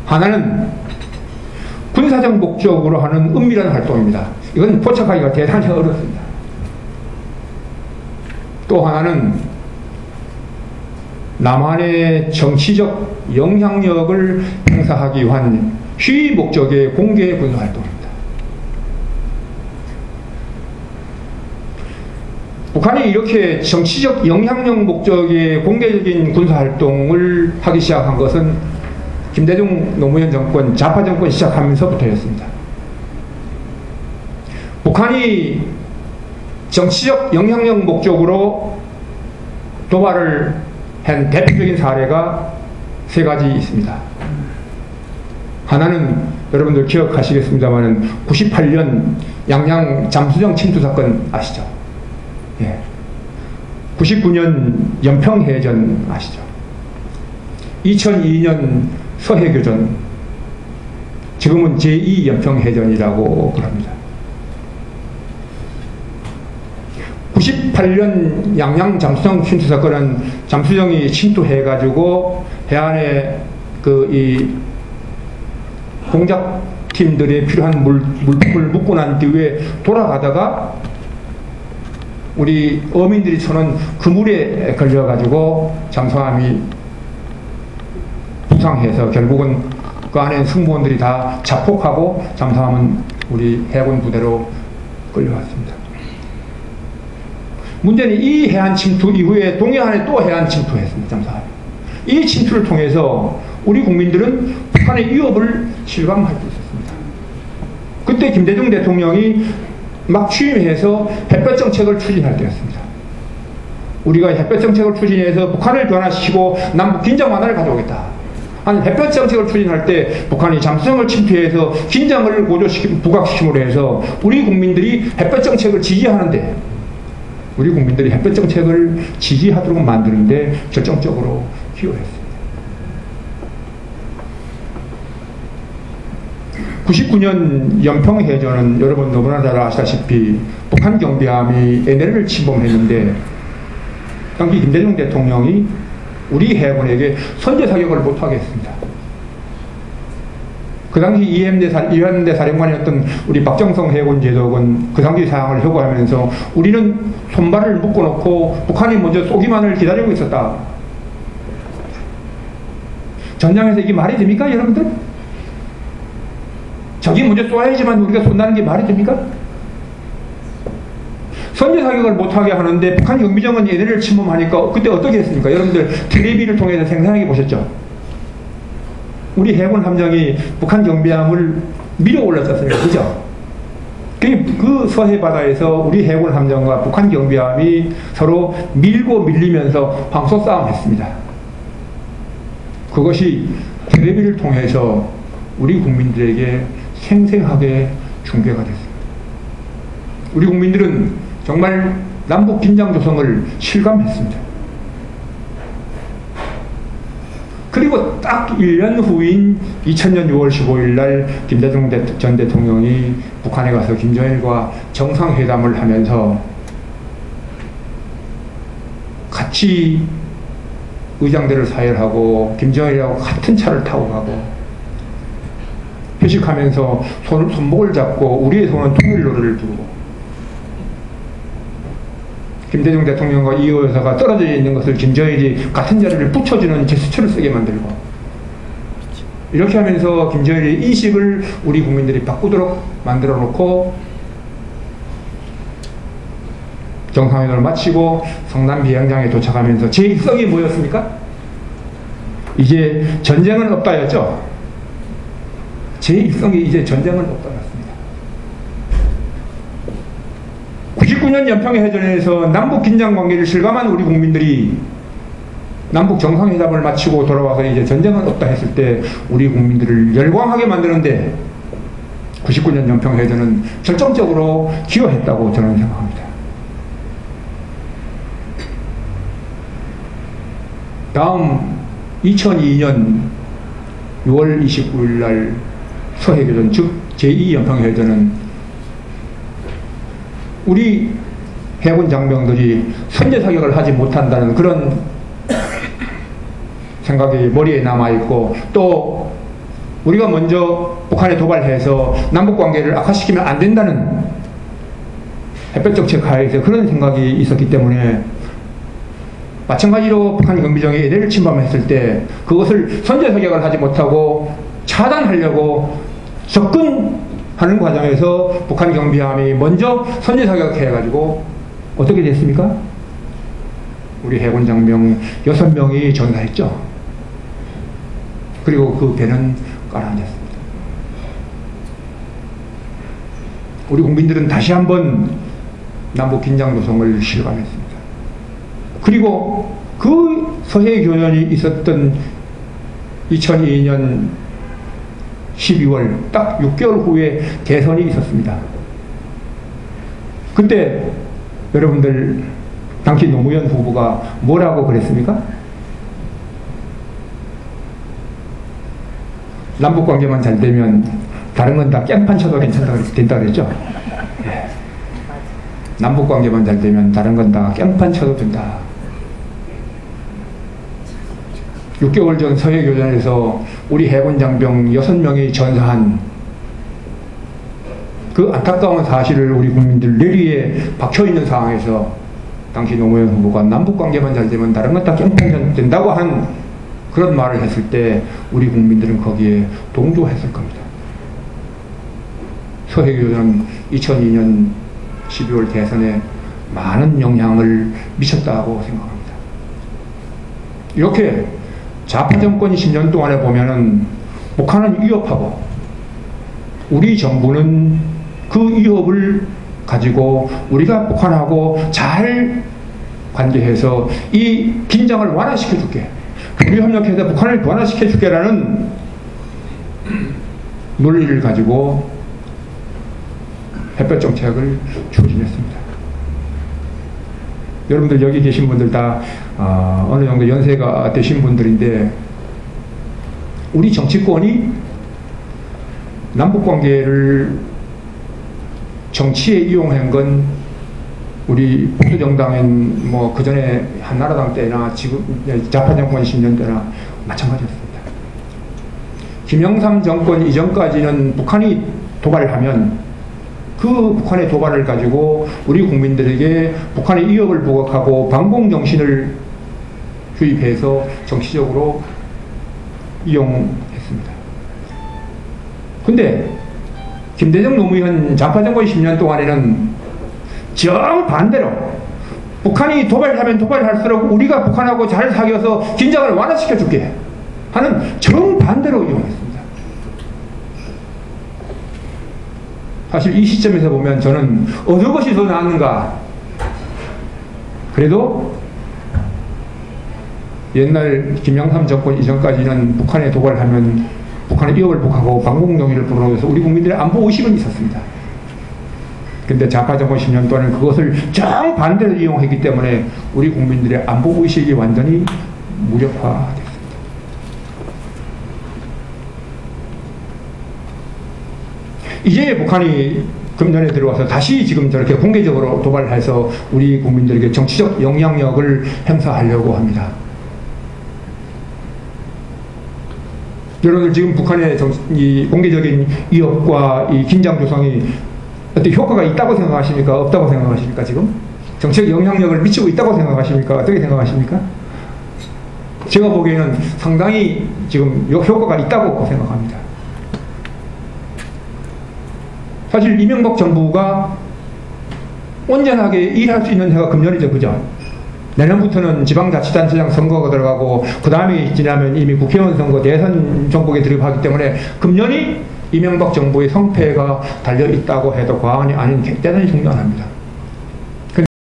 하나는 군사적 목적으로 하는 은밀한 활동입니다. 이건 포착하기가 대단히 어렵습니다. 또 하나는 남한의 정치적 영향력을 행사하기 위한 시위 목적의 공개 군사활동입니다. 북한이 이렇게 정치적 영향력 목적의 공개적인 군사활동을 하기 시작한 것은 김대중 노무현 정권, 좌파 정권 시작하면서부터였습니다. 북한이 정치적 영향력 목적으로 도발을 한 대표적인 사례가 세 가지 있습니다. 하나는 여러분들 기억하시겠습니다만 98년 양양 잠수정 침투 사건 아시죠? 예. 99년 연평해전 아시죠? 2002년 서해교전, 지금은 제2 연평해전이라고 그럽니다. 98년 양양 잠수정 침투 사건은 잠수정이 침투해가지고 해안에 이 공작팀들이 필요한 물품을 묻고 난 뒤에 돌아가다가 우리 어민들이 쳐놓은 그물에 걸려가지고 잠수함이 부상해서 결국은 그 안에 승무원들이 다 자폭하고 잠수함은 우리 해군 부대로 끌려왔습니다. 문제는 이 해안 침투 이후에 동해안에 또 해안 침투했습니다. 잠수함이. 이 침투를 통해서 우리 국민들은 북한의 위협을 실감할 수 있었습니다. 그때 김대중 대통령이 막 취임해서 햇볕 정책을 추진할 때였습니다. 우리가 햇볕 정책을 추진해서 북한을 변화시키고 남북 긴장 완화를 가져오겠다. 아니, 햇볕 정책을 추진할 때 북한이 잠수정을 침투해서 긴장을 부각시킴으로 해서 우리 국민들이 햇볕 정책을 지지하는데, 우리 국민들이 햇볕 정책을 지지하도록 만드는데 결정적으로 기여했습니다. 99년 연평해전은 여러분 너무나 잘 아시다시피 북한 경비함이 NLL을 침범했는데 당시 김대중 대통령이 우리 해군에게 선제 사격을 못하게 했습니다. 그 당시 이해함대 사령관이었던 우리 박정성 해군 제독은 그 당시 사항을 회고하면서 우리는 손발을 묶어놓고 북한이 먼저 쏘기만을 기다리고 있었다. 전장에서 이게 말이 됩니까, 여러분들? 적이 먼저 쏘아야지만 우리가 쏜다는 게 말이 됩니까? 선제 사격을 못하게 하는데 북한 경비정은 얘네를 침범하니까 그때 어떻게 했습니까? 여러분들 텔레비를 통해서 생생하게 보셨죠? 우리 해군 함정이 북한 경비함을 밀어 올렸었습니다. 그죠? 그 서해 바다에서 우리 해군 함정과 북한 경비함이 서로 밀고 밀리면서 황소 싸움했습니다. 그것이 텔레비를 통해서 우리 국민들에게 생생하게 중계가 됐습니다. 우리 국민들은 정말 남북 긴장 조성을 실감했습니다. 그리고 딱 1년 후인 2000년 6월 15일 날 김대중 전 대통령이 북한에 가서 김정일과 정상회담을 하면서 같이 의장대를 사열하고 김정일하고 같은 차를 타고 가고 회식하면서 손목을 잡고 우리의 손은 통일 노래를 부르고 김대중 대통령과 이 여사가 떨어져 있는 것을 김정일이 같은 자리를 붙여주는 제스처를 쓰게 만들고 이렇게 하면서 김정일의 인식을 우리 국민들이 바꾸도록 만들어 놓고 정상회담을 마치고 성남 비행장에 도착하면서 제 일성이 뭐였습니까? 이제 전쟁은 없다였죠. 제 일성이 이제 전쟁은 없다였습니다. 99년 연평해전에서 남북 긴장 관계를 실감한 우리 국민들이 남북 정상회담을 마치고 돌아와서 이제 전쟁은 없다 했을 때 우리 국민들을 열광하게 만드는데 99년 연평해전은 결정적으로 기여했다고 저는 생각합니다. 다음 2002년 6월 29일 날 서해교전, 즉 제2연평해전은 우리 해군 장병들이 선제 사격을 하지 못한다는 그런 생각이 머리에 남아있고 또 우리가 먼저 북한에 도발해서 남북관계를 악화시키면 안 된다는 햇볕 정책 하에서 그런 생각이 있었기 때문에 마찬가지로 북한 경비정이 LL을 침범했을 때 그것을 선제사격을 하지 못하고 차단하려고 접근하는 과정에서 북한 경비함이 먼저 선제사격해가지고 어떻게 됐습니까? 우리 해군 장병 6명이 전사했죠. 그리고 그 배는 가라앉았습니다. 우리 국민들은 다시 한번 남북 긴장 조성을 실감했습니다. 그리고 그 서해 교전이 있었던 2002년 12월 딱 6개월 후에 대선이 있었습니다. 그때 여러분들 당시 노무현 후보가 뭐라고 그랬습니까? 남북관계만 잘 되면 다른 건 다 깽판 쳐도 된다 그랬죠? 예. 남북관계만 잘 되면 다른 건 다 깽판 쳐도 된다. 6개월 전 서해교전에서 우리 해군 장병 6명이 전사한 그 안타까운 사실을 우리 국민들 뇌리에 박혀있는 상황에서 당시 노무현 후보가 남북관계만 잘 되면 다른 건 다 깽판 된다고 한 그런 말을 했을 때 우리 국민들은 거기에 동조했을 겁니다. 서해교전 2002년 12월 대선에 많은 영향을 미쳤다고 생각합니다. 이렇게 좌파 정권이 10년 동안에 보면은 북한은 위협하고 우리 정부는 그 위협을 가지고 우리가 북한하고 잘 관계해서 이 긴장을 완화시켜 줄게, 우리 협력해서 북한을 완화시켜 줄게라는 논리를 가지고 햇볕 정책을 추진했습니다. 여러분들 여기 계신 분들 다 어느 정도 연세가 되신 분들인데 우리 정치권이 남북관계를 정치에 이용한 건 우리 보수정당인 뭐 그전에 한나라당 때나 지금 좌파정권 10년 때나 마찬가지였습니다. 김영삼 정권 이전까지는 북한이 도발을 하면 그 북한의 도발을 가지고 우리 국민들에게 북한의 위협을 부각하고 반공정신을 주입해서 정치적으로 이용했습니다. 근데 김대중 노무현 좌파정권 10년 동안에는 정반대로 북한이 도발하면 도발할수록 우리가 북한하고 잘 사귀어서 긴장을 완화시켜줄게 하는 정반대로 이용했습니다. 사실 이 시점에서 보면 저는 어느 것이 더 나았는가, 그래도 옛날 김영삼 정권 이전까지는 북한에 도발하면 북한의 위협을 북하고 반공정의를 불어넣어서 우리 국민들의 안보 의식은 있었습니다. 근데 좌파 정권 10년 동안은 그것을 정반대로 이용했기 때문에 우리 국민들의 안보 의식이 완전히 무력화됐습니다. 이제 북한이 금년에 들어와서 다시 지금 저렇게 공개적으로 도발해서 우리 국민들에게 정치적 영향력을 행사하려고 합니다. 여러분들 지금 북한의 이 공개적인 위협과 이 긴장 조성이 어떻게 효과가 있다고 생각하십니까? 없다고 생각하십니까? 지금 정치적 영향력을 미치고 있다고 생각하십니까? 어떻게 생각하십니까? 제가 보기에는 상당히 지금 효과가 있다고 생각합니다. 사실 이명박 정부가 온전하게 일할 수 있는 해가 금년이죠, 그죠? 내년부터는 지방자치단체장 선거가 들어가고 그 다음에 지나면 이미 국회의원 선거, 대선 정국에 들어가기 때문에 금년이 이명박 정부의 성패가 달려있다고 해도 과언이 아닌 대단히 중요합니다.